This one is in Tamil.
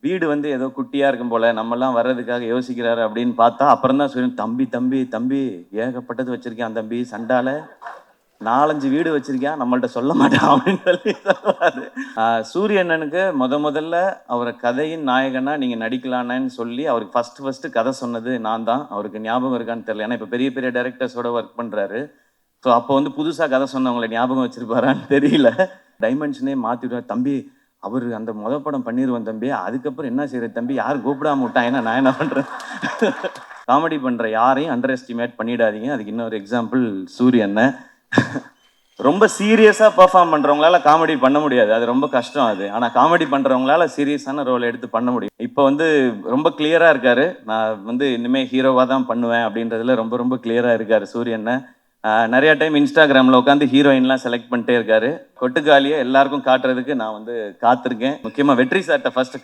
வீடு வந்து ஏதோ குட்டியா இருக்கும் போல, நம்மலாம் வர்றதுக்காக யோசிக்கிறாரு அப்படின்னு பார்த்தா, அப்புறம் தான் சொல்லி தம்பி தம்பி தம்பி ஏகப்பட்டது வச்சிருக்கான் தம்பி சண்டால. 4, 5 வீடு வச்சிருக்கான். நம்மள்ட்ட சொல்ல மாட்டான் அப்படின்னு சொல்லி சொல்லுவாரு. சூரிய அண்ணனுக்கு முதல்ல அவர கதையின் நாயகனா நீங்க நடிக்கலானேன்னு சொல்லி அவருக்கு ஃபர்ஸ்ட் கதை சொன்னது நான் தான். அவருக்கு ஞாபகம் இருக்கான்னு தெரியல. ஏன்னா இப்ப பெரிய பெரிய டைரக்டர்ஸோட ஒர்க் பண்றாரு. ஸோ அப்போ வந்து புதுசா கதை சொன்னவங்கள ஞாபகம் வச்சிருப்பாரான்னு தெரியல. டைமென்ஷனே மாத்திடுவார். தம்பி அவரு அந்த படம் பண்ணிருவேன் தம்பி. அதுக்கப்புறம் என்ன செய்யறது தம்பி? யாரும் கூப்பிடாம விட்டான். ஏன்னா நான் என்ன பண்றேன்? காமெடி பண்ற யாரையும் அண்டர் எஸ்டிமேட் பண்ணிடாதீங்க. அதுக்கு இன்னொரு எக்ஸாம்பிள் சூரிய அண்ணன். ரொம்ப சீரியஸா பெர்ஃபார்ம் பண்றவங்களால காமெடி பண்ண முடியாது. அது ரொம்ப கஷ்டம் அது. ஆனா காமெடி பண்றவங்களால சீரியஸான ரோல் எடுத்து பண்ண முடியும். இப்போ வந்து ரொம்ப கிளியரா இருக்காரு. நான் வந்து இனிமே ஹீரோவா தான் பண்ணுவேன் அப்படின்றதுல ரொம்ப ரொம்ப கிளியரா இருக்காரு சூரியன். நிறைய டைம் இன்ஸ்டாகிராம்ல உட்காந்து ஹீரோயின்லாம் செலக்ட் பண்ணிட்டே இருக்காரு. கொட்டுக்காலியை எல்லாருக்கும் காட்டுறதுக்கு நான் வந்து காத்திருக்கேன். முக்கியமா வெற்றி சார்ட்ட ஃபர்ஸ்ட்